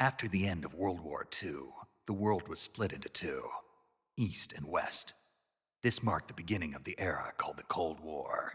After the end of World War II, the world was split into two, East and West. This marked the beginning of the era called the Cold War.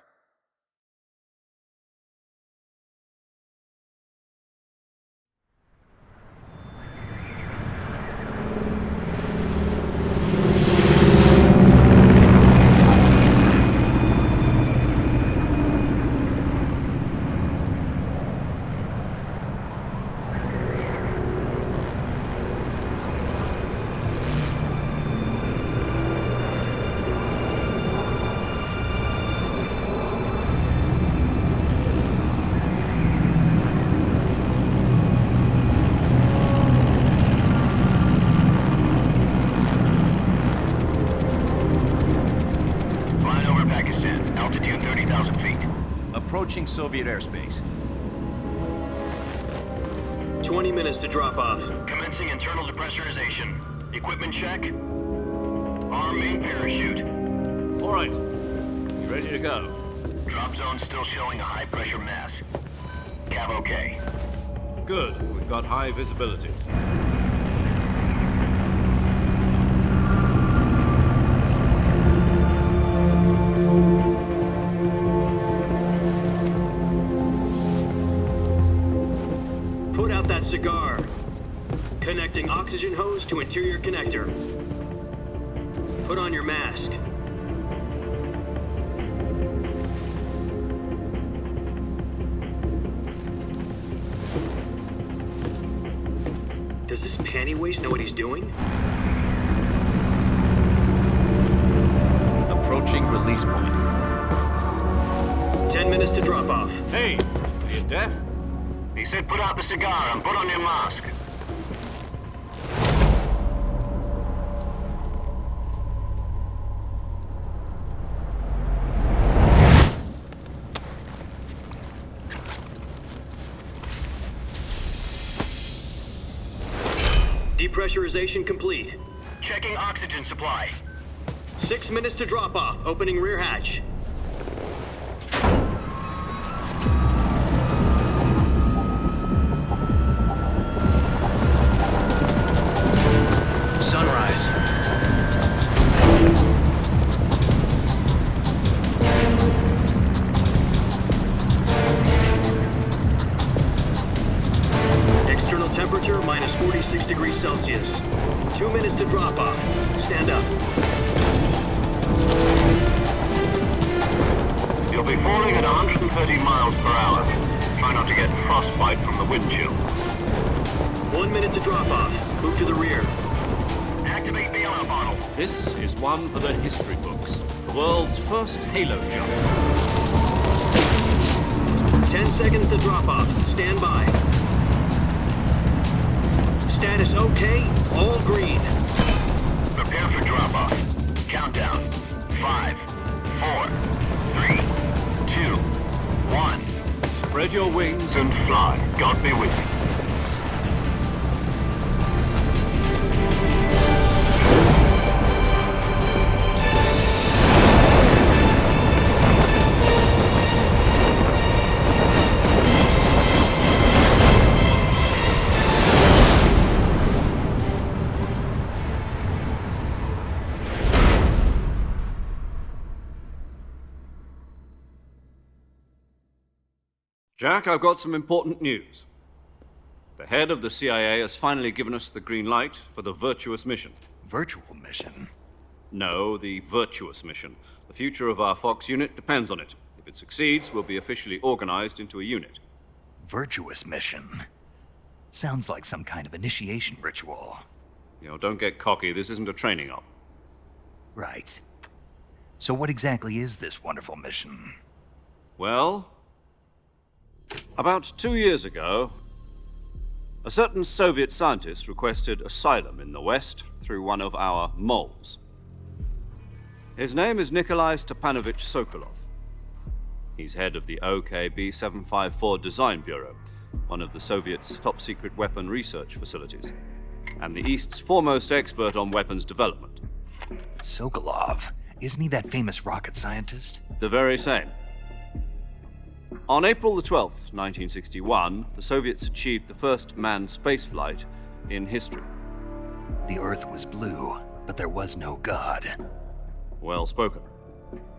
Approaching Soviet airspace. 20 minutes to drop off. Commencing internal depressurization. Equipment check. Arm main parachute. All right. You ready to go? Drop zone still showing a high pressure mass. Cav okay. Good. We've got high visibility. Put out that cigar. Connecting oxygen hose to interior connector. Put on your mask. Does this panty waste know what he's doing? Approaching release point. 10 minutes to drop off. Hey, are you deaf? He said put out the cigar and put on your mask. Depressurization complete. Checking oxygen supply. 6 minutes to drop off. Opening rear hatch. Sunrise. External temperature minus 46 degrees Celsius. 2 minutes to drop off. Stand up. You'll be falling at 130 miles per hour. Try not to get frostbite from the wind chill. 1 minute to drop off. Move to the rear. Activate bailout bottle. This is one for the history books. The world's first halo jump. 10 seconds to drop off. Stand by. Status okay. All green. Prepare for drop-off. Countdown. 5, 4, 3, 2, 1. Spread your wings And fly. God be with you. Jack, I've got some important news. The head of the CIA has finally given us the green light for the virtuous mission. Virtual mission? No, the virtuous mission. The future of our Fox unit depends on it. If it succeeds, we'll be officially organized into a unit. Virtuous mission? Sounds like some kind of initiation ritual. Don't get cocky. This isn't a training op. Right. So what exactly is this wonderful mission? Well, about 2 years ago, a certain Soviet scientist requested asylum in the West through one of our moles. His name is Nikolai Stepanovich Sokolov. He's head of the OKB 754 Design Bureau, one of the Soviets' top-secret weapon research facilities, and the East's foremost expert on weapons development. Sokolov? Isn't he that famous rocket scientist? The very same. On April the 12th, 1961, the Soviets achieved the first manned spaceflight in history. The Earth was blue, but there was no God. Well spoken.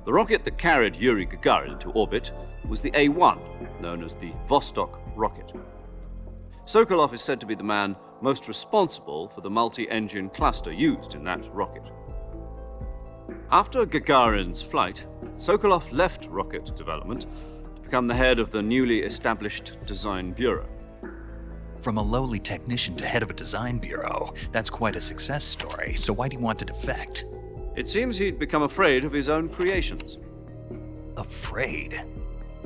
The rocket that carried Yuri Gagarin to orbit was the A-1, known as the Vostok rocket. Sokolov is said to be the man most responsible for the multi-engine cluster used in that rocket. After Gagarin's flight, Sokolov left rocket development to become the head of the newly established Design Bureau. From a lowly technician to head of a design bureau, that's quite a success story, so why do you want to defect? It seems he'd become afraid of his own creations. Afraid?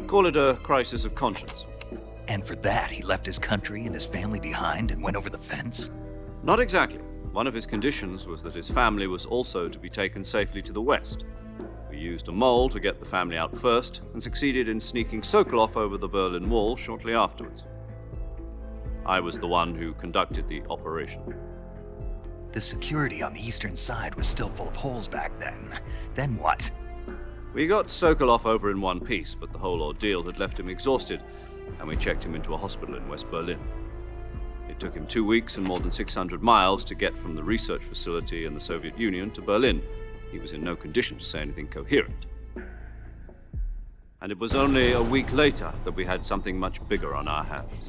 Call it a crisis of conscience. And for that, he left his country and his family behind and went over the fence? Not exactly. One of his conditions was that his family was also to be taken safely to the west. We used a mole to get the family out first and succeeded in sneaking Sokolov over the Berlin Wall shortly afterwards. I was the one who conducted the operation. The security on the eastern side was still full of holes back then. Then what? We got Sokolov over in one piece, but the whole ordeal had left him exhausted, and we checked him into a hospital in West Berlin. It took him 2 weeks and more than 600 miles to get from the research facility in the Soviet Union to Berlin. He was in no condition to say anything coherent. And it was only a week later that we had something much bigger on our hands.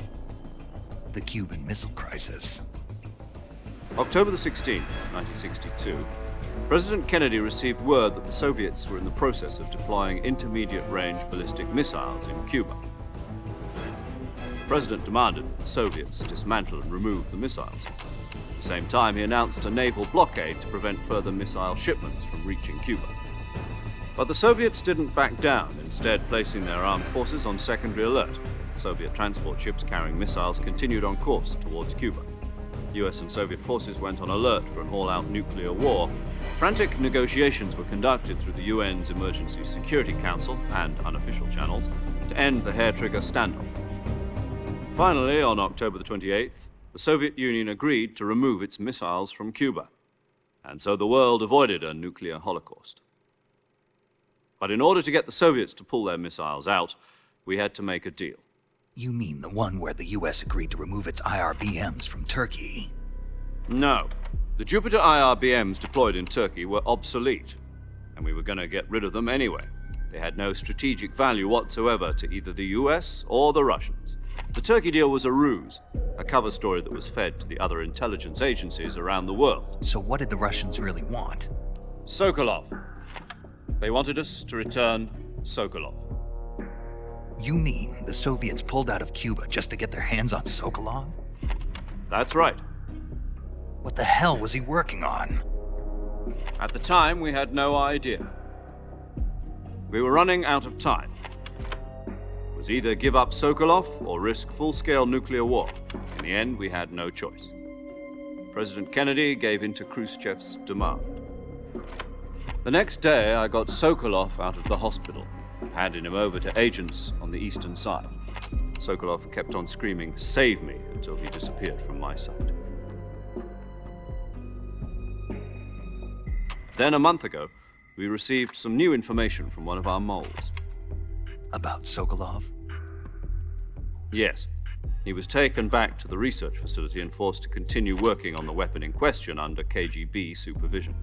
The Cuban Missile Crisis. October the 16th, 1962, President Kennedy received word that the Soviets were in the process of deploying intermediate-range ballistic missiles in Cuba. The President demanded that the Soviets dismantle and remove the missiles. At the same time, he announced a naval blockade to prevent further missile shipments from reaching Cuba. But the Soviets didn't back down, instead placing their armed forces on secondary alert. Soviet transport ships carrying missiles continued on course towards Cuba. US and Soviet forces went on alert for an all-out nuclear war. Frantic negotiations were conducted through the UN's Emergency Security Council and unofficial channels to end the hair-trigger standoff. Finally, on October the 28th, the Soviet Union agreed to remove its missiles from Cuba, and so the world avoided a nuclear holocaust. But in order to get the Soviets to pull their missiles out, we had to make a deal. You mean the one where the US agreed to remove its IRBMs from Turkey? No. The Jupiter IRBMs deployed in Turkey were obsolete, and we were going to get rid of them anyway. They had no strategic value whatsoever to either the US or the Russians. The Turkey deal was a ruse, a cover story that was fed to the other intelligence agencies around the world. So what did the Russians really want? Sokolov. They wanted us to return Sokolov. You mean the Soviets pulled out of Cuba just to get their hands on Sokolov? That's right. What the hell was he working on? At the time, we had no idea. We were running out of time. It was either give up Sokolov or risk full-scale nuclear war. In the end, we had no choice. President Kennedy gave in to Khrushchev's demand. The next day, I got Sokolov out of the hospital, handing him over to agents on the eastern side. Sokolov kept on screaming, "Save me," until he disappeared from my sight. Then a month ago, we received some new information from one of our moles. About Sokolov? Yes. He was taken back to the research facility and forced to continue working on the weapon in question under KGB supervision.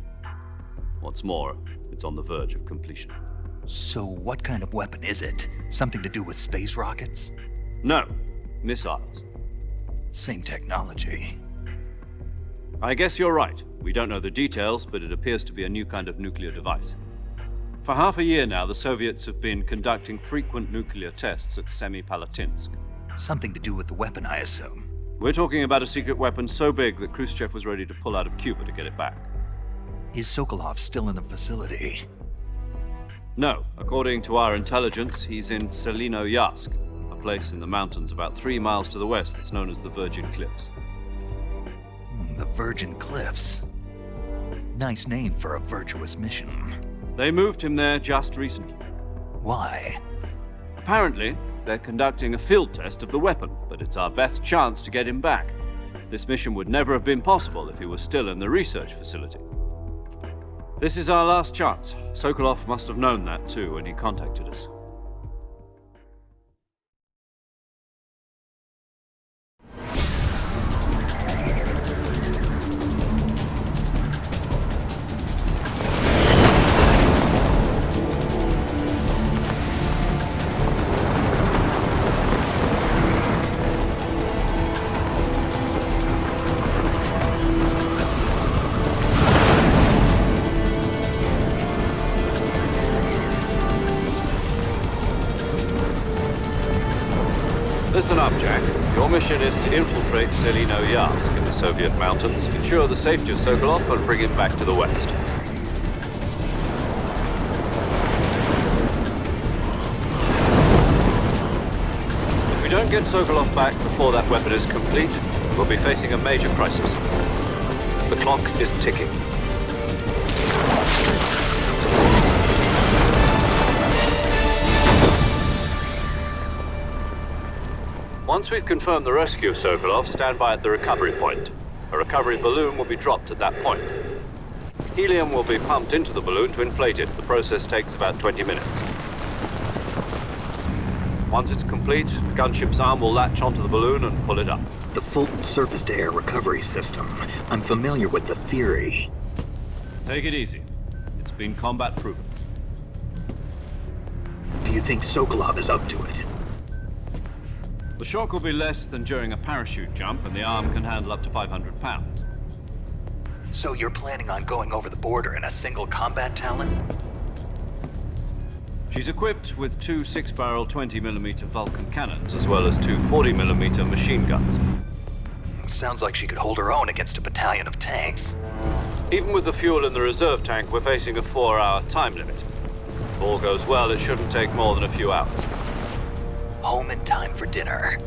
What's more, it's on the verge of completion. So what kind of weapon is it? Something to do with space rockets? No, missiles. Same technology. I guess you're right. We don't know the details, but it appears to be a new kind of nuclear device. For half a year now, the Soviets have been conducting frequent nuclear tests at Semipalatinsk. Something to do with the weapon, I assume. We're talking about a secret weapon so big that Khrushchev was ready to pull out of Cuba to get it back. Is Sokolov still in the facility? No. According to our intelligence, he's in Selinoyarsk, a place in the mountains about 3 miles to the west that's known as the Virgin Cliffs. The Virgin Cliffs. Nice name for a virtuous mission. They moved him there just recently. Why? Apparently, they're conducting a field test of the weapon, but it's our best chance to get him back. This mission would never have been possible if he was still in the research facility. This is our last chance. Sokolov must have known that too when he contacted us. Listen up, Jack. Your mission is to infiltrate Selino-Yarsk in the Soviet mountains, ensure the safety of Sokolov, and bring him back to the west. If we don't get Sokolov back before that weapon is complete, we'll be facing a major crisis. The clock is ticking. Once we've confirmed the rescue of Sokolov, stand by at the recovery point. A recovery balloon will be dropped at that point. Helium will be pumped into the balloon to inflate it. The process takes about 20 minutes. Once it's complete, the gunship's arm will latch onto the balloon and pull it up. The Fulton surface-to-air recovery system. I'm familiar with the theory. Take it easy. It's been combat proven. Do you think Sokolov is up to it? The shock will be less than during a parachute jump, and the arm can handle up to 500 pounds. So you're planning on going over the border in a single combat Talon? She's equipped with two 6-barrel 20mm Vulcan cannons, as well as two 40mm machine guns. Sounds like she could hold her own against a battalion of tanks. Even with the fuel in the reserve tank, we're facing a 4-hour time limit. If all goes well, it shouldn't take more than a few hours. Home in time for dinner.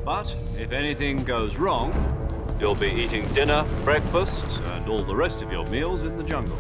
But if anything goes wrong, you'll be eating dinner, breakfast, and all the rest of your meals in the jungle.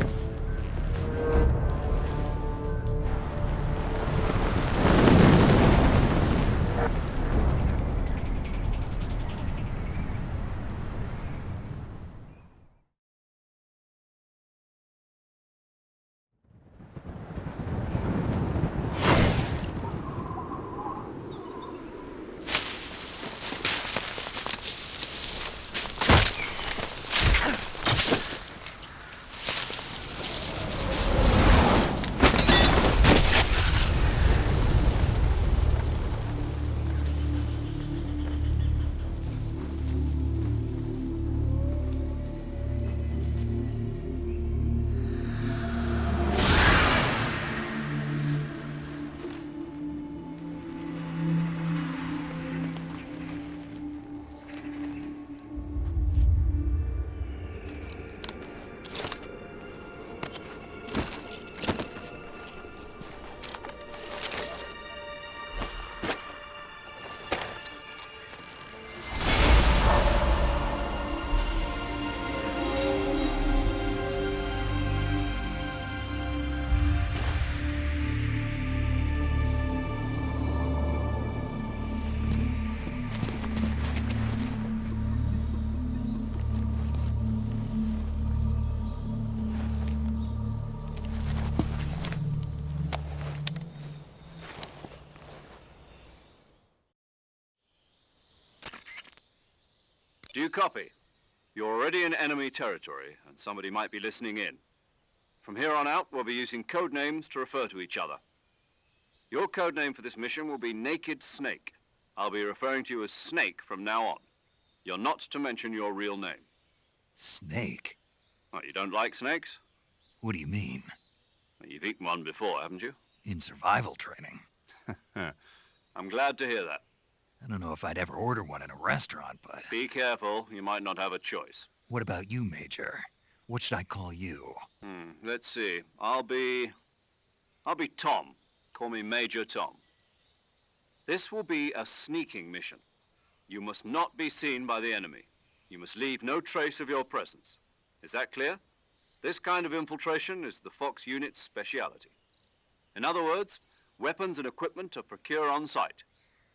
Do you copy? You're already in enemy territory, and somebody might be listening in. From here on out, we'll be using code names to refer to each other. Your code name for this mission will be Naked Snake. I'll be referring to you as Snake from now on. You're not to mention your real name. Snake? What, you don't like snakes? What do you mean? Well, you've eaten one before, haven't you? In survival training? I'm glad to hear that. I don't know if I'd ever order one in a restaurant, but... Be careful, you might not have a choice. What about you, Major? What should I call you? Let's see. I'll be Tom. Call me Major Tom. This will be a sneaking mission. You must not be seen by the enemy. You must leave no trace of your presence. Is that clear? This kind of infiltration is the Fox unit's speciality. In other words, weapons and equipment are procured on site.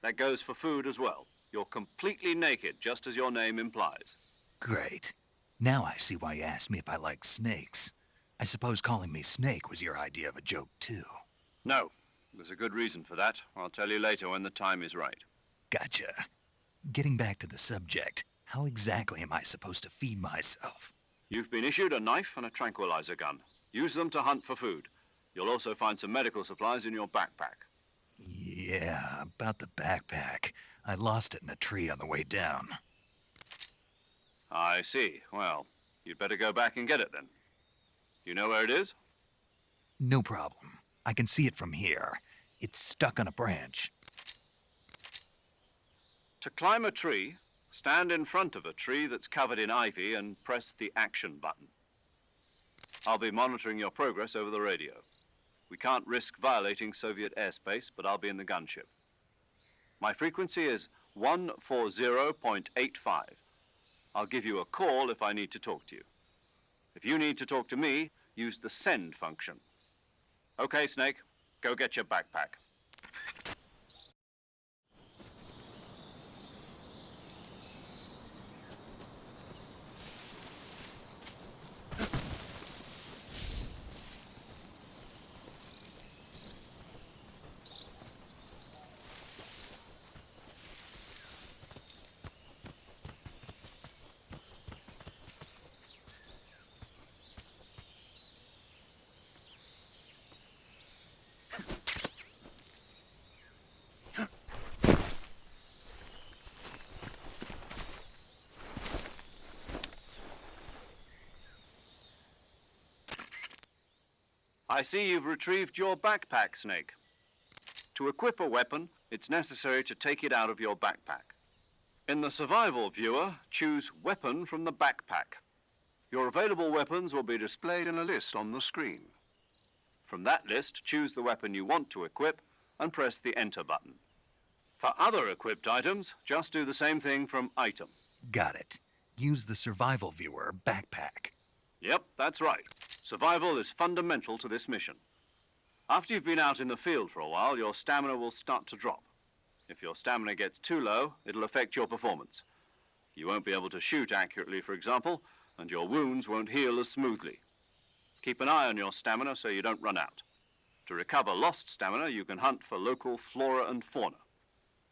That goes for food as well. You're completely naked, just as your name implies. Great. Now I see why you asked me if I like snakes. I suppose calling me Snake was your idea of a joke, too. No. There's a good reason for that. I'll tell you later when the time is right. Gotcha. Getting back to the subject, how exactly am I supposed to feed myself? You've been issued a knife and a tranquilizer gun. Use them to hunt for food. You'll also find some medical supplies in your backpack. Yeah, about the backpack. I lost it in a tree on the way down. I see. Well, you'd better go back and get it then. You know where it is? No problem. I can see it from here. It's stuck on a branch. To climb a tree, stand in front of a tree that's covered in ivy and press the action button. I'll be monitoring your progress over the radio. We can't risk violating Soviet airspace, but I'll be in the gunship. My frequency is 140.85. I'll give you a call if I need to talk to you. If you need to talk to me, use the send function. Okay, Snake, go get your backpack. I see you've retrieved your backpack, Snake. To equip a weapon, it's necessary to take it out of your backpack. In the survival viewer, choose Weapon from the backpack. Your available weapons will be displayed in a list on the screen. From that list, choose the weapon you want to equip and press the Enter button. For other equipped items, just do the same thing from Item. Got it. Use the survival viewer backpack. Yep, that's right. Survival is fundamental to this mission. After you've been out in the field for a while, your stamina will start to drop. If your stamina gets too low, it'll affect your performance. You won't be able to shoot accurately, for example, and your wounds won't heal as smoothly. Keep an eye on your stamina so you don't run out. To recover lost stamina, you can hunt for local flora and fauna.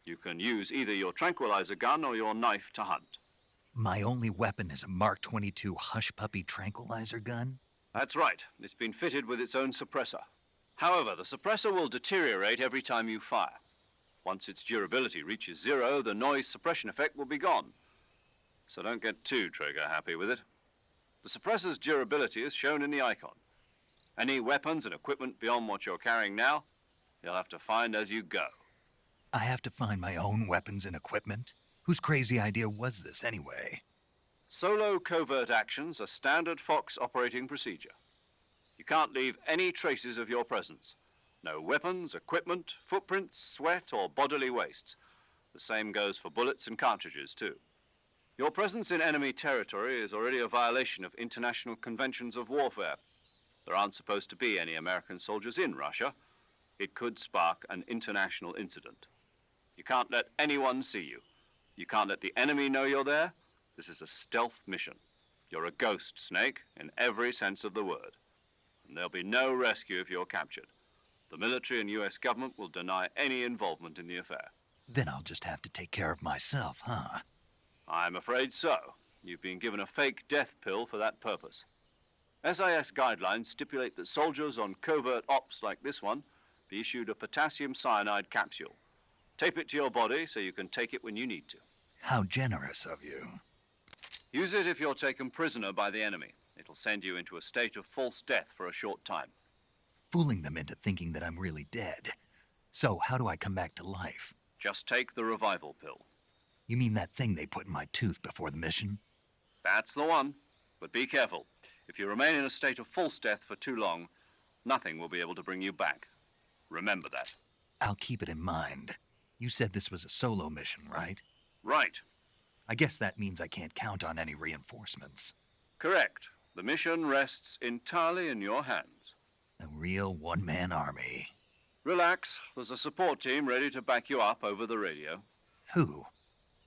You can use either your tranquilizer gun or your knife to hunt. My only weapon is a Mark 22 Hush Puppy tranquilizer gun? That's right. It's been fitted with its own suppressor. However, the suppressor will deteriorate every time you fire. Once its durability reaches 0, the noise suppression effect will be gone. So don't get too trigger-happy with it. The suppressor's durability is shown in the icon. Any weapons and equipment beyond what you're carrying now, you'll have to find as you go. I have to find my own weapons and equipment? Whose crazy idea was this anyway? Solo covert actions are standard Fox operating procedure. You can't leave any traces of your presence. No weapons, equipment, footprints, sweat, or bodily wastes. The same goes for bullets and cartridges, too. Your presence in enemy territory is already a violation of international conventions of warfare. There aren't supposed to be any American soldiers in Russia. It could spark an international incident. You can't let anyone see you. You can't let the enemy know you're there. This is a stealth mission. You're a ghost, Snake, in every sense of the word. And there'll be no rescue if you're captured. The military and US government will deny any involvement in the affair. Then I'll just have to take care of myself, huh? I'm afraid so. You've been given a fake death pill for that purpose. SIS guidelines stipulate that soldiers on covert ops like this one be issued a potassium cyanide capsule. Tape it to your body so you can take it when you need to. How generous of you. Use it if you're taken prisoner by the enemy. It'll send you into a state of false death for a short time. Fooling them into thinking that I'm really dead. So how do I come back to life? Just take the revival pill. You mean that thing they put in my tooth before the mission? That's the one. But be careful. If you remain in a state of false death for too long, nothing will be able to bring you back. Remember that. I'll keep it in mind. You said this was a solo mission, right? Right. I guess that means I can't count on any reinforcements. Correct. The mission rests entirely in your hands. A real one-man army. Relax. There's a support team ready to back you up over the radio. Who?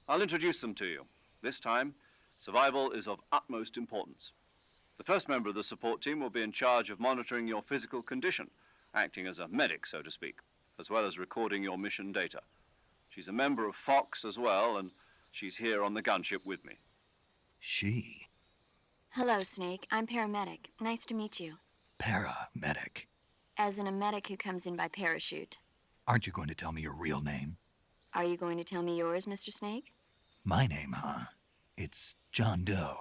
I'll introduce them to you. This time, survival is of utmost importance. The first member of the support team will be in charge of monitoring your physical condition, acting as a medic, so to speak, as well as recording your mission data. She's a member of Fox as well, and she's here on the gunship with me. She? Hello, Snake. I'm paramedic. Nice to meet you. Paramedic. As in a medic who comes in by parachute. Aren't you going to tell me your real name? Are you going to tell me yours, Mr. Snake? My name, huh? It's John Doe.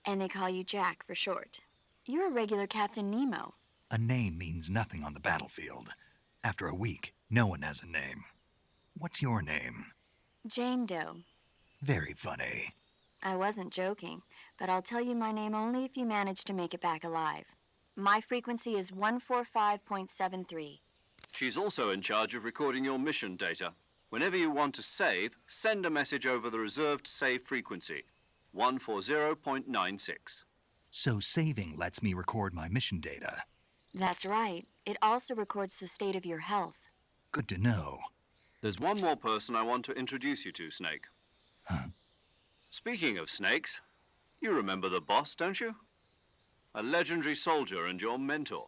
And they call you Jack for short. You're a regular Captain Nemo. A name means nothing on the battlefield. After a week, no one has a name. What's your name? Jane Doe. Very funny. I wasn't joking, but I'll tell you my name only if you manage to make it back alive. My frequency is 145.73. She's also in charge of recording your mission data. Whenever you want to save, send a message over the reserved save frequency, 140.96. So saving lets me record my mission data. That's right. It also records the state of your health. Good to know. There's one more person I want to introduce you to, Snake. Huh? Speaking of snakes, you remember the boss, don't you? A legendary soldier and your mentor.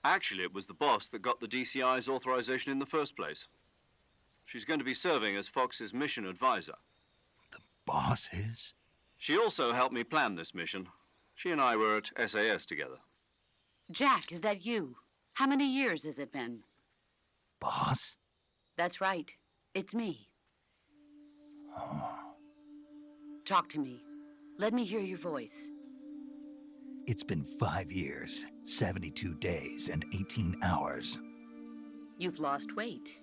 Actually, it was the boss that got the DCI's authorization in the first place. She's going to be serving as Fox's mission advisor. The boss is? She also helped me plan this mission. She and I were at SAS together. Jack, is that you? How many years has it been? Boss? That's right. It's me. Talk to me. Let me hear your voice. It's been 5 years, 72 days, and 18 hours. You've lost weight.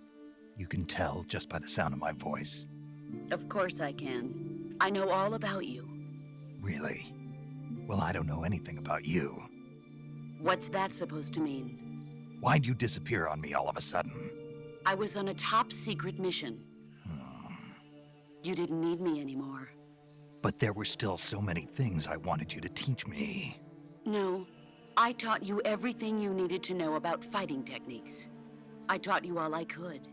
You can tell just by the sound of my voice. Of course I can. I know all about you. Really? Well, I don't know anything about you. What's that supposed to mean? Why'd you disappear on me all of a sudden? I was on a top secret mission. You didn't need me anymore. But there were still so many things I wanted you to teach me. No, I taught you everything you needed to know about fighting techniques. I taught you all I could.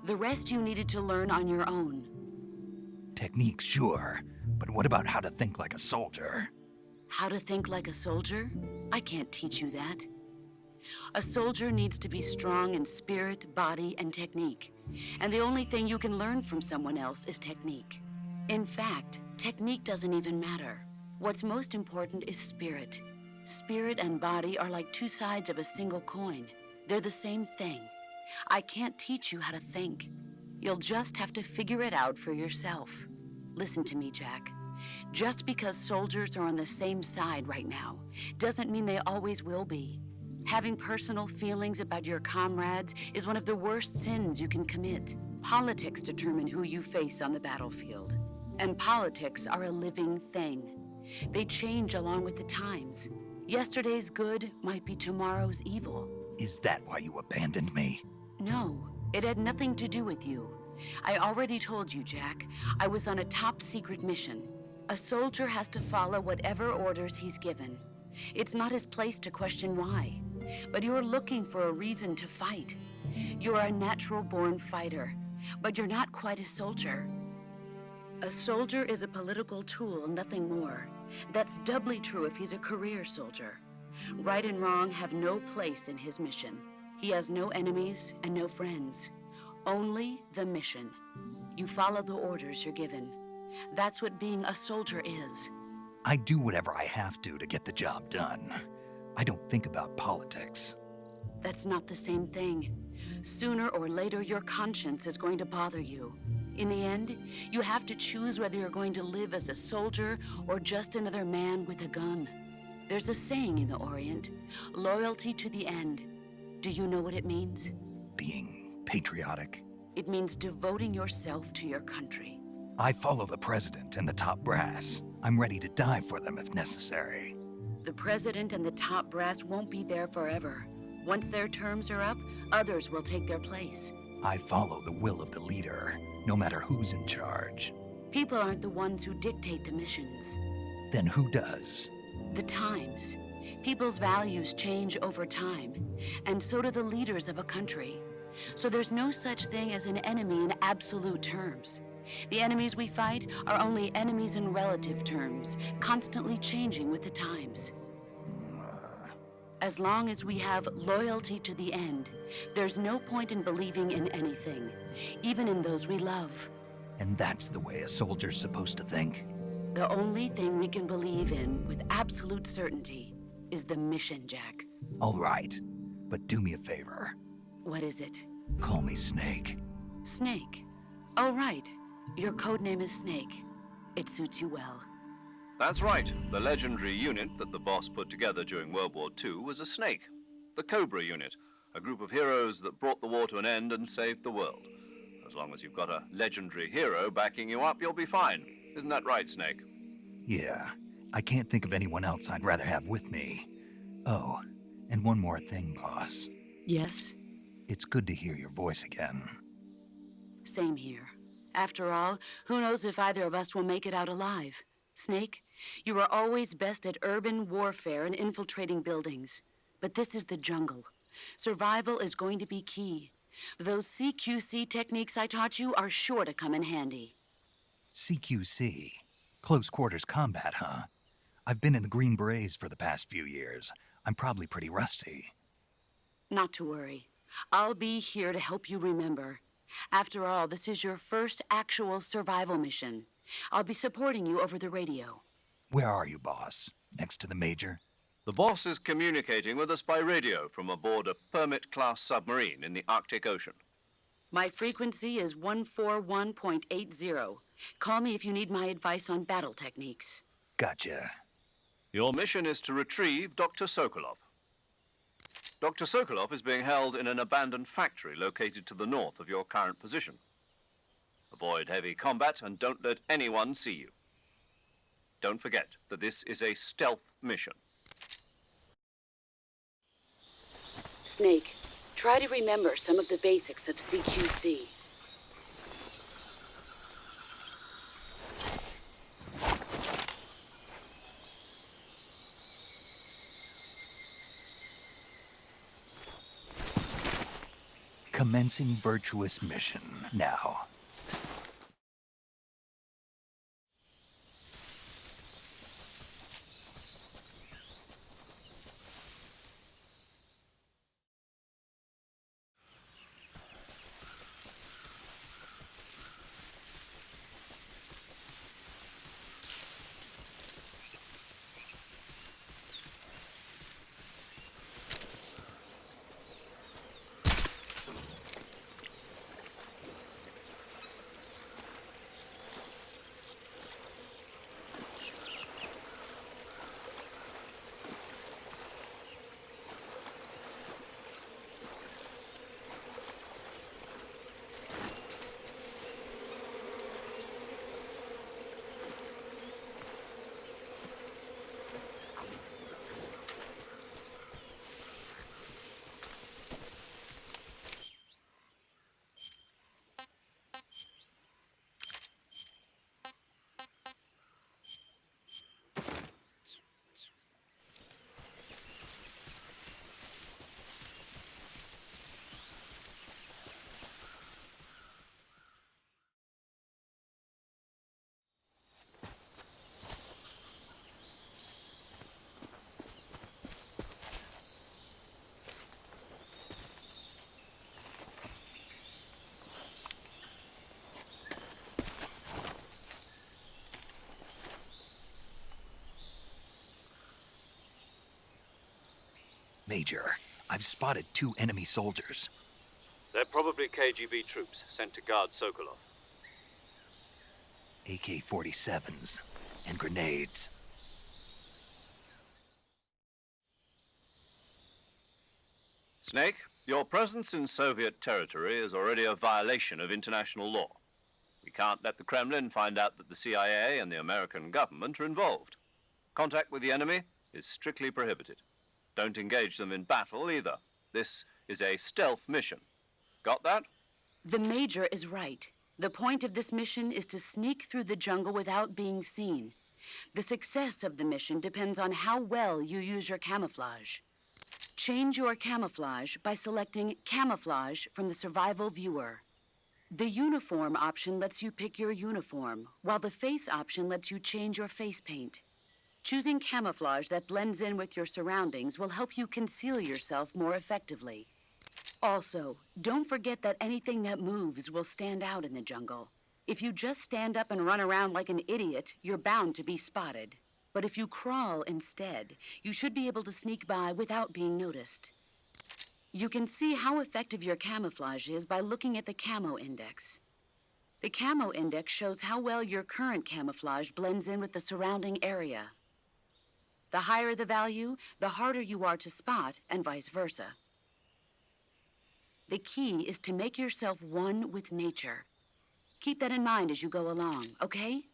The rest you needed to learn on your own. Techniques, sure. But what about how to think like a soldier? How to think like a soldier? I can't teach you that. A soldier needs to be strong in spirit, body, and technique. And the only thing you can learn from someone else is technique. In fact, technique doesn't even matter. What's most important is spirit. Spirit and body are like two sides of a single coin. They're the same thing. I can't teach you how to think. You'll just have to figure it out for yourself. Listen to me, Jack. Just because soldiers are on the same side right now doesn't mean they always will be. Having personal feelings about your comrades is one of the worst sins you can commit. Politics determine who you face on the battlefield. And politics are a living thing. They change along with the times. Yesterday's good might be tomorrow's evil. Is that why you abandoned me? No, it had nothing to do with you. I already told you, Jack. I was on a top secret mission. A soldier has to follow whatever orders he's given. It's not his place to question why. But you're looking for a reason to fight. You're a natural-born fighter, but you're not quite a soldier. A soldier is a political tool, nothing more. That's doubly true if he's a career soldier. Right and wrong have no place in his mission. He has no enemies and no friends. Only the mission. You follow the orders you're given. That's what being a soldier is. I do whatever I have to get the job done. I don't think about politics. That's not the same thing. Sooner or later, your conscience is going to bother you. In the end, you have to choose whether you're going to live as a soldier or just another man with a gun. There's a saying in the Orient, loyalty to the end. Do you know what it means? Being patriotic. It means devoting yourself to your country. I follow the president and the top brass. I'm ready to die for them if necessary. The president and the top brass won't be there forever. Once their terms are up, others will take their place. I follow the will of the leader, no matter who's in charge. People aren't the ones who dictate the missions. Then who does? The times. People's values change over time, and so do the leaders of a country. So there's no such thing as an enemy in absolute terms. The enemies we fight are only enemies in relative terms, constantly changing with the times. As long as we have loyalty to the end, there's no point in believing in anything, even in those we love. And that's the way a soldier's supposed to think? The only thing we can believe in with absolute certainty is the mission, Jack. All right, but do me a favor. What is it? Call me Snake. Snake. Oh, right. Your codename is Snake. It suits you well. That's right. The legendary unit that the boss put together during World War II was a snake. The Cobra unit, a group of heroes that brought the war to an end and saved the world. As long as you've got a legendary hero backing you up, you'll be fine. Isn't that right, Snake? Yeah, I can't think of anyone else I'd rather have with me. Oh, and one more thing, boss. Yes? It's good to hear your voice again. Same here. After all, who knows if either of us will make it out alive? Snake, you are always best at urban warfare and infiltrating buildings. But this is the jungle. Survival is going to be key. Those CQC techniques I taught you are sure to come in handy. CQC? Close quarters combat, huh? I've been in the Green Berets for the past few years. I'm probably pretty rusty. Not to worry. I'll be here to help you remember. After all, this is your first actual survival mission. I'll be supporting you over the radio. Where are you, boss? Next to the Major? The boss is communicating with us by radio from aboard a Permit-class submarine in the Arctic Ocean. My frequency is 141.80. Call me if you need my advice on battle techniques. Gotcha. Your mission is to retrieve Dr. Sokolov. Dr. Sokolov is being held in an abandoned factory located to the north of your current position. Avoid heavy combat and don't let anyone see you. Don't forget that this is a stealth mission. Snake, try to remember some of the basics of CQC. Commencing virtuous mission now. Major, I've spotted 2 enemy soldiers. They're probably KGB troops sent to guard Sokolov. AK-47s and grenades. Snake, your presence in Soviet territory is already a violation of international law. We can't let the Kremlin find out that the CIA and the American government are involved. Contact with the enemy is strictly prohibited. Don't engage them in battle either. This is a stealth mission. Got that? The Major is right. The point of this mission is to sneak through the jungle without being seen. The success of the mission depends on how well you use your camouflage. Change your camouflage by selecting Camouflage from the Survival Viewer. The Uniform option lets you pick your uniform, while the Face option lets you change your face paint. Choosing camouflage that blends in with your surroundings will help you conceal yourself more effectively. Also, don't forget that anything that moves will stand out in the jungle. If you just stand up and run around like an idiot, you're bound to be spotted. But if you crawl instead, you should be able to sneak by without being noticed. You can see how effective your camouflage is by looking at the Camo Index. The Camo Index shows how well your current camouflage blends in with the surrounding area. The higher the value, the harder you are to spot, and vice versa. The key is to make yourself one with nature. Keep that in mind as you go along, okay?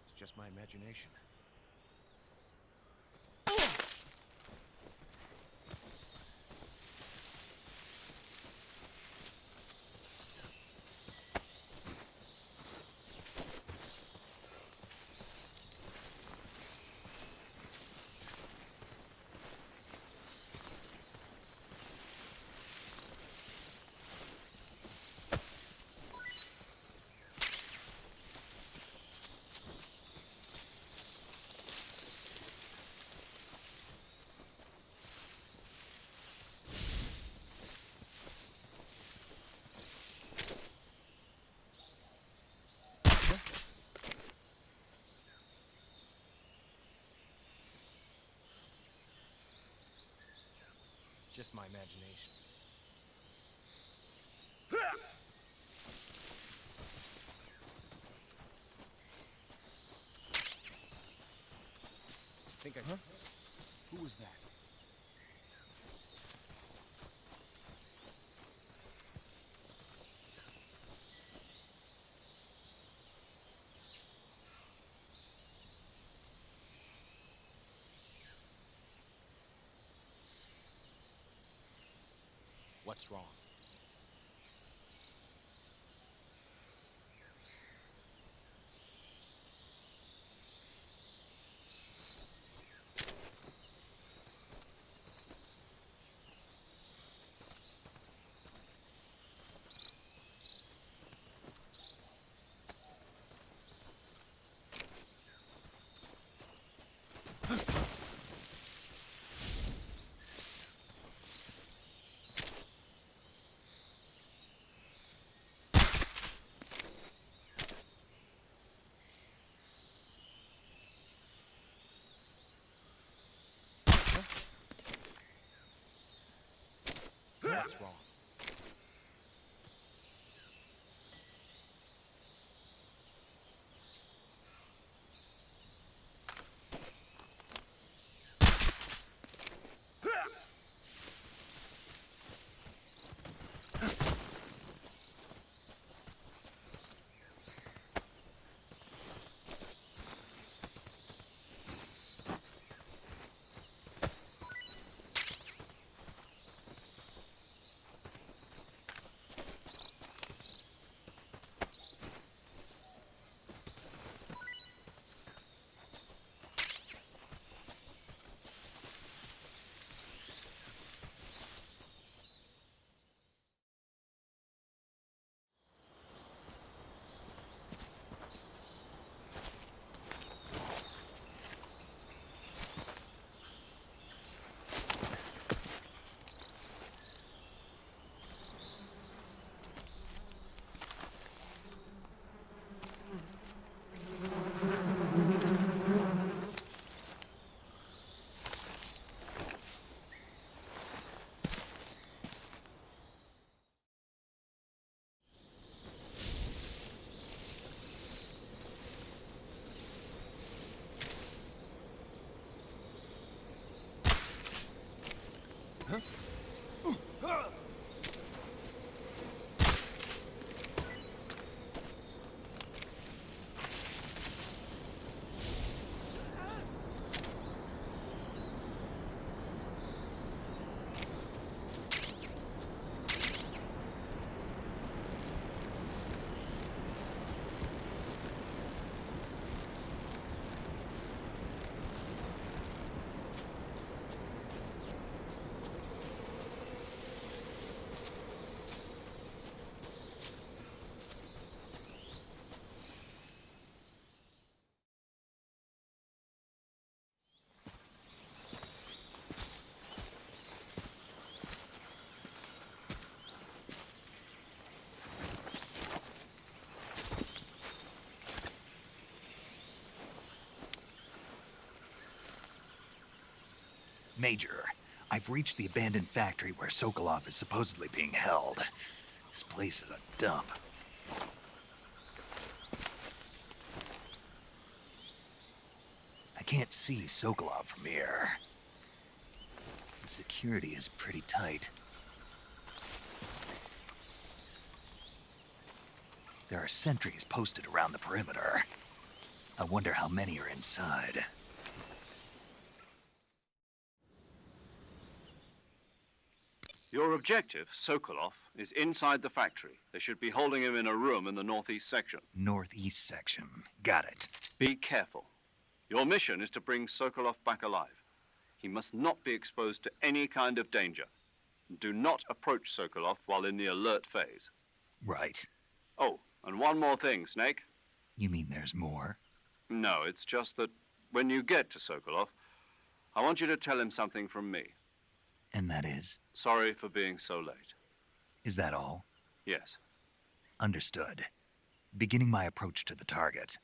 It's just my imagination. Just my imagination. Think I... Huh? Who was that? What's wrong? What's wrong? Major, I've reached the abandoned factory where Sokolov is supposedly being held. This place is a dump. I can't see Sokolov from here. The security is pretty tight. There are sentries posted around the perimeter. I wonder how many are inside. Your objective, Sokolov, is inside the factory. They should be holding him in a room in the northeast section. Northeast section. Got it. Be careful. Your mission is to bring Sokolov back alive. He must not be exposed to any kind of danger. Do not approach Sokolov while in the alert phase. Right. Oh, and one more thing, Snake. You mean there's more? No, it's just that when you get to Sokolov, I want you to tell him something from me. And that is? Sorry for being so late. Is that all? Yes. Understood. Beginning my approach to the target.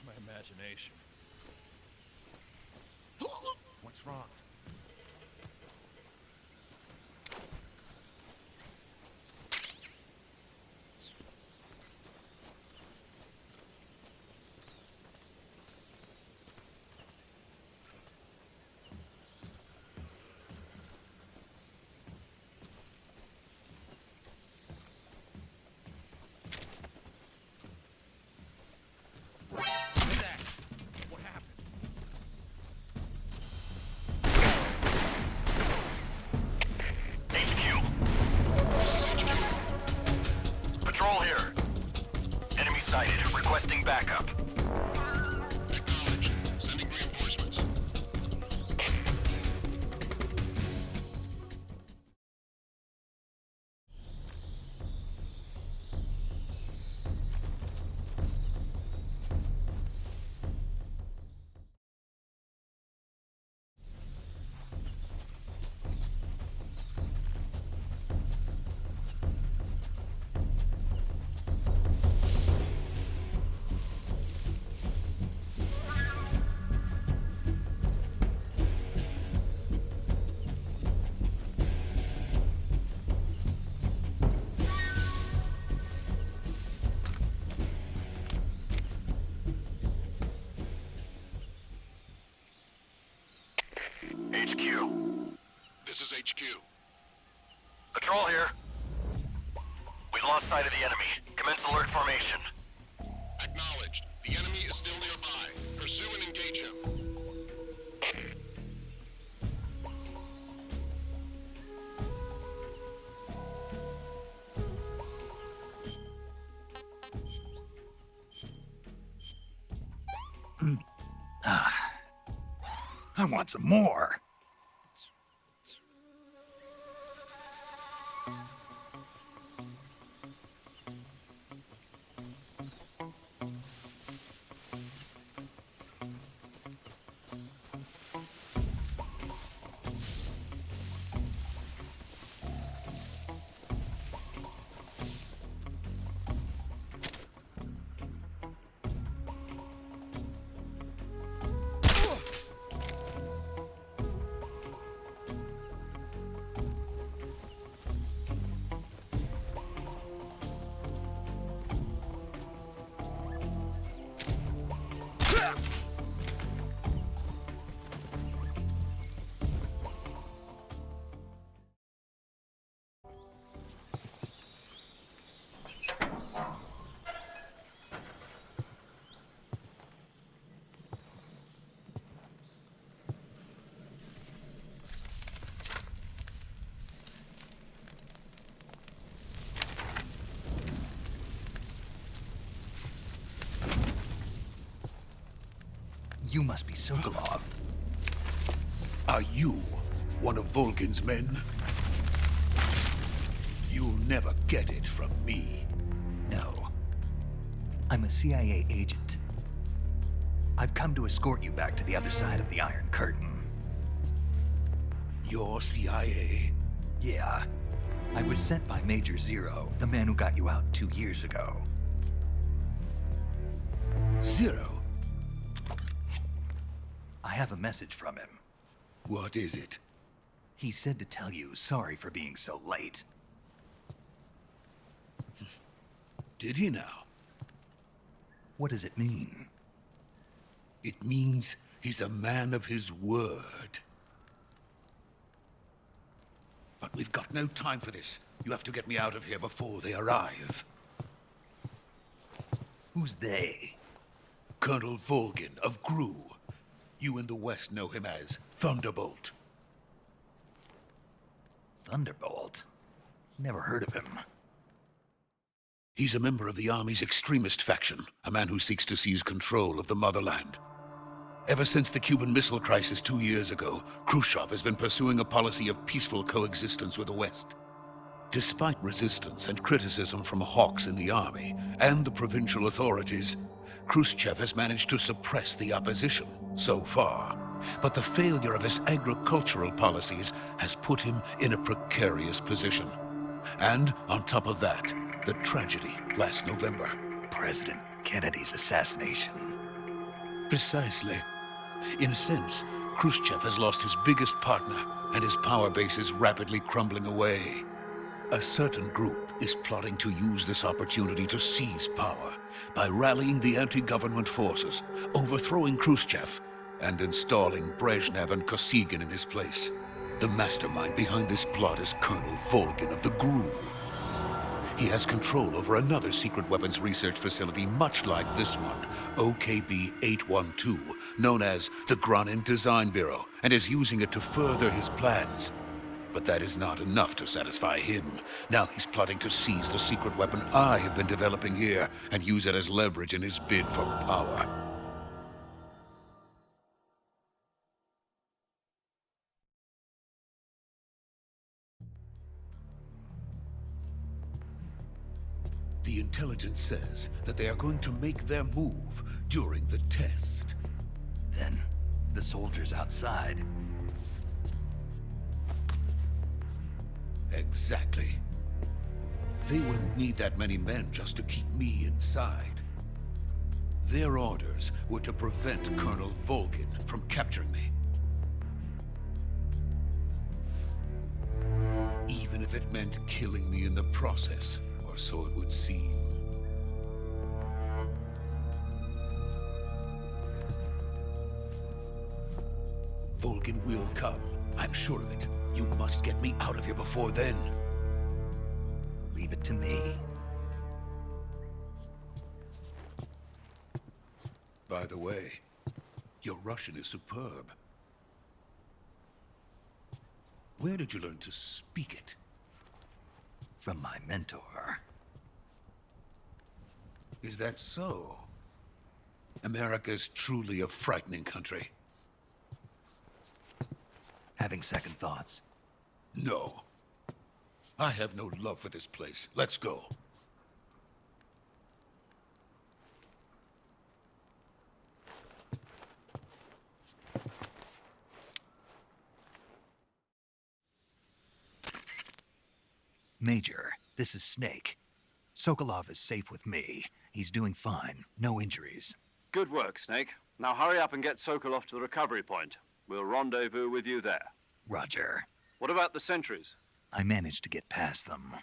My imagination. What's wrong? What happened? HQ. This is HQ. Patrol here. Enemy sighted. Requesting backup. Acknowledged. Sending reinforcements. HQ. This is HQ. Patrol here. We've lost sight of the enemy. Commence alert formation. Acknowledged. The enemy is still nearby. Pursue and engage him. I want some more. You must be Sokolov. Are you one of Volgin's men? You'll never get it from me. No. I'm a CIA agent. I've come to escort you back to the other side of the Iron Curtain. You're CIA? Yeah. I was sent by Major Zero, the man who got you out 2 years ago. Zero? I have a message from him. What is it? He said to tell you sorry for being so late. Did he now? What does it mean? It means he's a man of his word. But we've got no time for this. You have to get me out of here before they arrive. Who's they? Colonel Volgin of GRU. You in the West know him as Thunderbolt. Thunderbolt? Never heard of him. He's a member of the Army's extremist faction, a man who seeks to seize control of the motherland. Ever since the Cuban Missile Crisis 2 years ago, Khrushchev has been pursuing a policy of peaceful coexistence with the West. Despite resistance and criticism from hawks in the army and the provincial authorities, Khrushchev has managed to suppress the opposition so far. But the failure of his agricultural policies has put him in a precarious position. And on top of that, the tragedy last November. President Kennedy's assassination. Precisely. In a sense, Khrushchev has lost his biggest partner, and his power base is rapidly crumbling away. A certain group is plotting to use this opportunity to seize power by rallying the anti-government forces, overthrowing Khrushchev, and installing Brezhnev and Kosygin in his place. The mastermind behind this plot is Colonel Volgin of the GRU. He has control over another secret weapons research facility much like this one, OKB-812, known as the Granin Design Bureau, and is using it to further his plans. But that is not enough to satisfy him. Now he's plotting to seize the secret weapon I have been developing here and use it as leverage in his bid for power. The intelligence says that they are going to make their move during the test. Then, the soldiers outside. Exactly. They wouldn't need that many men just to keep me inside. Their orders were to prevent Colonel Volgin from capturing me. Even if it meant killing me in the process, or so it would seem. Volgin will come. I'm sure of it. You must get me out of here before then. Leave it to me. By the way, your Russian is superb. Where did you learn to speak it? From my mentor. Is that so? America's truly a frightening country. Having second thoughts. No. I have no love for this place. Let's go. Major, this is Snake. Sokolov is safe with me. He's doing fine. No injuries. Good work, Snake. Now hurry up and get Sokolov to the recovery point. We'll rendezvous with you there. Roger. What about the sentries? I managed to get past them.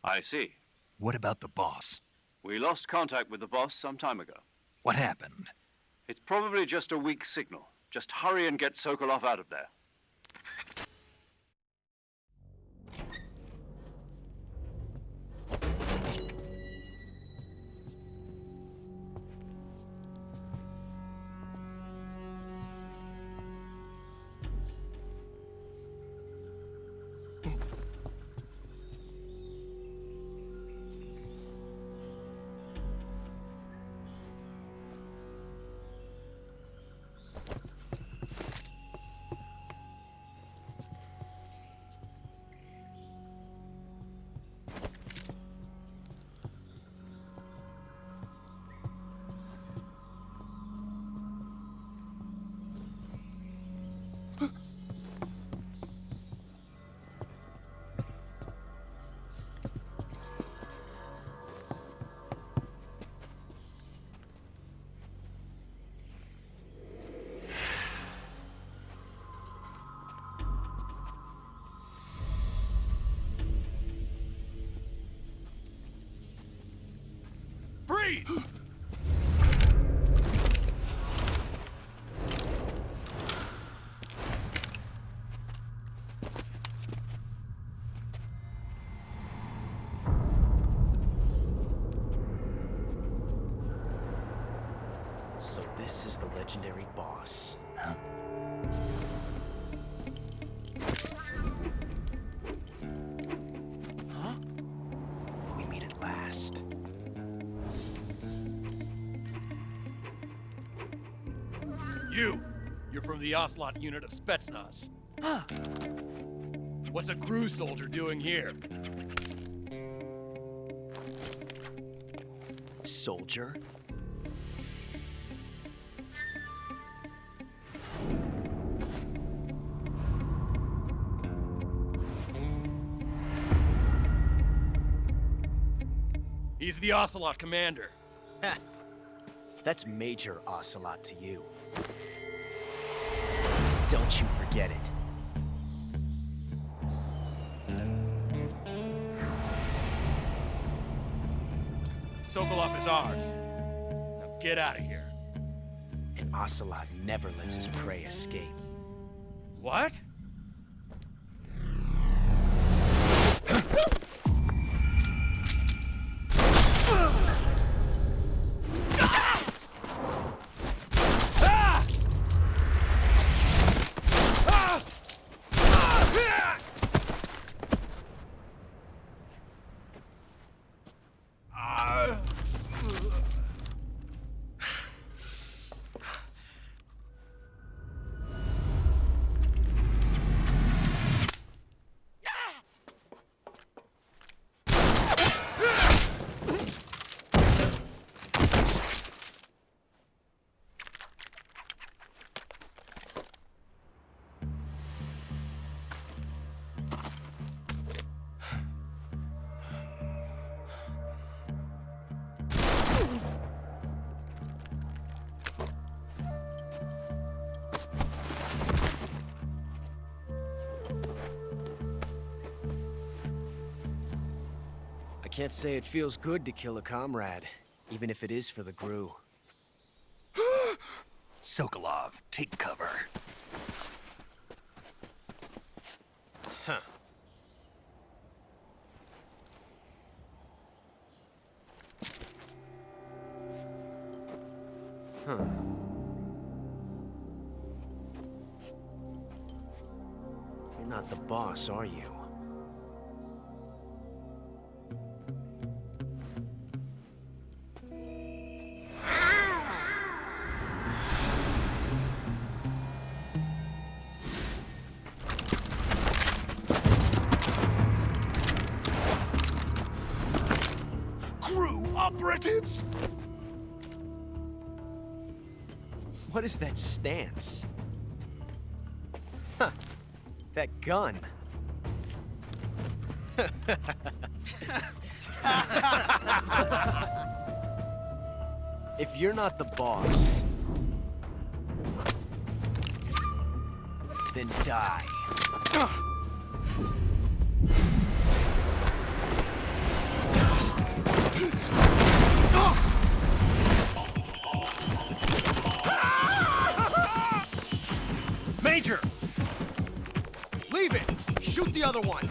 I see. What about the boss? We lost contact with the boss some time ago. What happened? It's probably just a weak signal. Just hurry and get Sokolov out of there. Freeze! So this is the legendary boss. Huh? Huh? We meet at last. You're from the Ocelot unit of Spetsnaz. What's a crew soldier doing here? Soldier? He's the Ocelot commander. Ha! That's Major Ocelot to you. Don't you forget it. Sokolov is ours. Now get out of here. And Ocelot never lets his prey escape. What? I can't say it feels good to kill a comrade, even if it is for the GRU. Sokolov, take cover. Huh. Huh. You're not the boss, are you? Crew operatives! What is that stance? Huh. That gun. If you're not the boss, then die. Major! Leave it! Shoot the other one!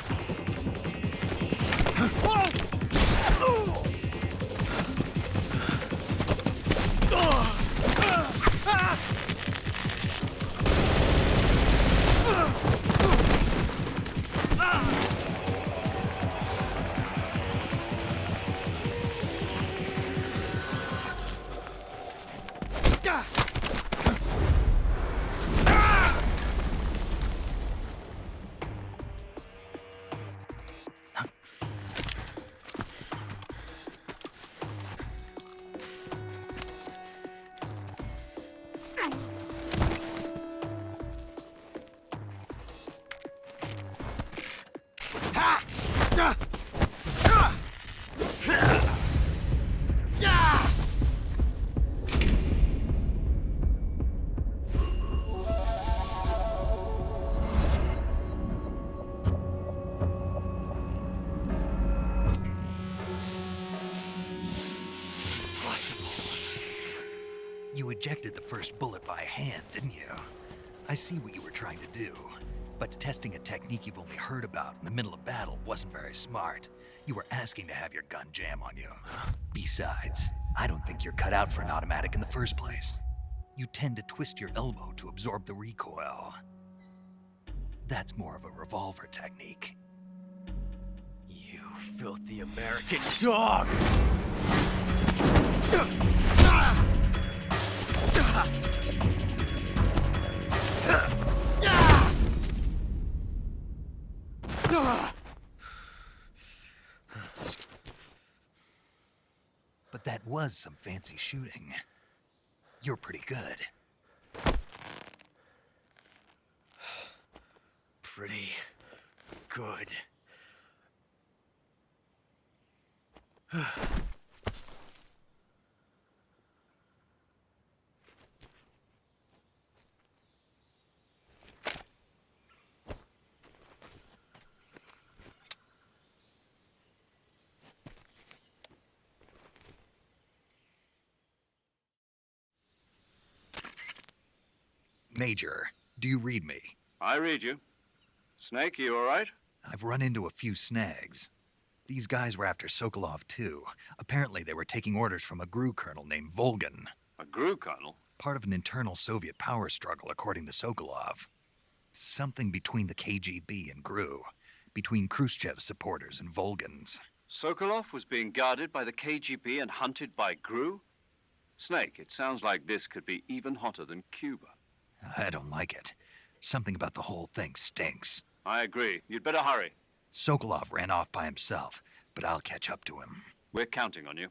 ejected the first bullet by hand, didn't you? I see what you were trying to do. But testing a technique you've only heard about in the middle of battle wasn't very smart. You were asking to have your gun jam on you. Besides, I don't think you're cut out for an automatic in the first place. You tend to twist your elbow to absorb the recoil. That's more of a revolver technique. You filthy American dog! But that was some fancy shooting. You're pretty good. Pretty good. Major, do you read me? I read you. Snake, you all right? I've run into a few snags. These guys were after Sokolov too. Apparently they were taking orders from a GRU colonel named Volgan. A GRU colonel? Part of an internal Soviet power struggle, according to Sokolov. Something between the KGB and GRU. Between Khrushchev's supporters and Volgan's. Sokolov was being guarded by the KGB and hunted by GRU? Snake, it sounds like this could be even hotter than Cuba. I don't like it. Something about the whole thing stinks. I agree. You'd better hurry. Sokolov ran off by himself, but I'll catch up to him. We're counting on you.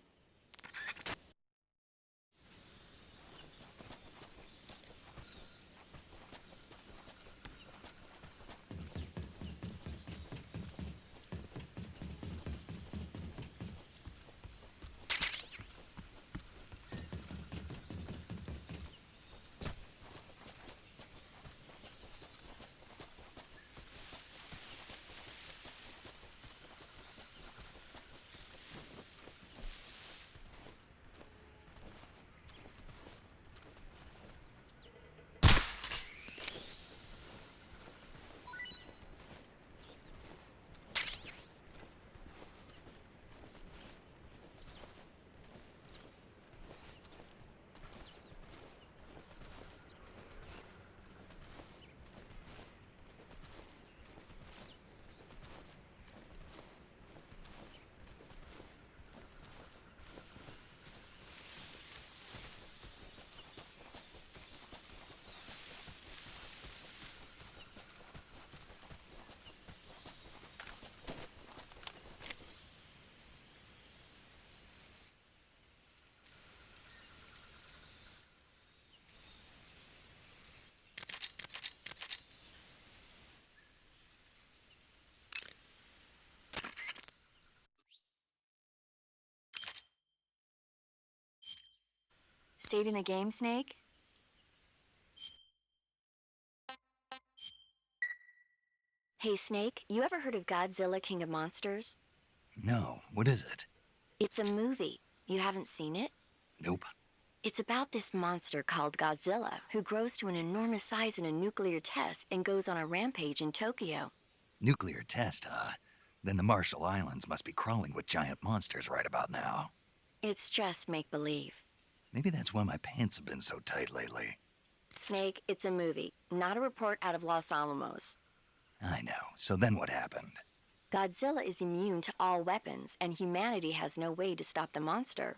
Saving the game, Snake? Hey, Snake, you ever heard of Godzilla, King of Monsters? No, what is it? It's a movie. You haven't seen it? Nope. It's about this monster called Godzilla, who grows to an enormous size in a nuclear test and goes on a rampage in Tokyo. Nuclear test, huh? Then the Marshall Islands must be crawling with giant monsters right about now. It's just make-believe. Maybe that's why my pants have been so tight lately. Snake, it's a movie, not a report out of Los Alamos. I know. So then what happened? Godzilla is immune to all weapons, and humanity has no way to stop the monster.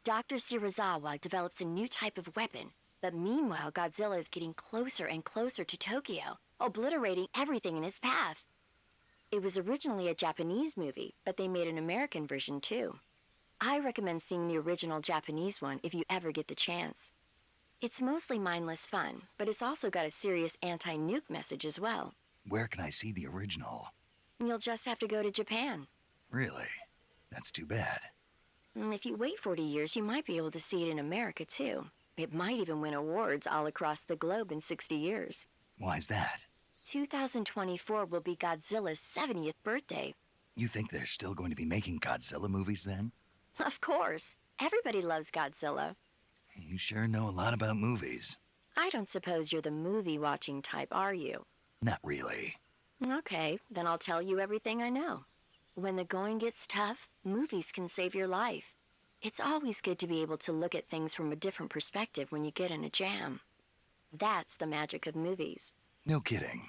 Dr. Shirazawa develops a new type of weapon, but meanwhile Godzilla is getting closer and closer to Tokyo, obliterating everything in his path. It was originally a Japanese movie, but they made an American version too. I recommend seeing the original Japanese one if you ever get the chance. It's mostly mindless fun, but it's also got a serious anti-nuke message as well. Where can I see the original? You'll just have to go to Japan. Really? That's too bad. If you wait 40 years, you might be able to see it in America too. It might even win awards all across the globe in 60 years. Why's that? 2024 will be Godzilla's 70th birthday. You think they're still going to be making Godzilla movies then? Of course. Everybody loves Godzilla. You sure know a lot about movies. I don't suppose you're the movie-watching type, are you? Not really. Okay, then I'll tell you everything I know. When the going gets tough, movies can save your life. It's always good to be able to look at things from a different perspective when you get in a jam. That's the magic of movies. No kidding.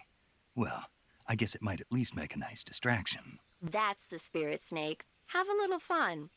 Well, I guess it might at least make a nice distraction. That's the spirit, Snake. Have a little fun.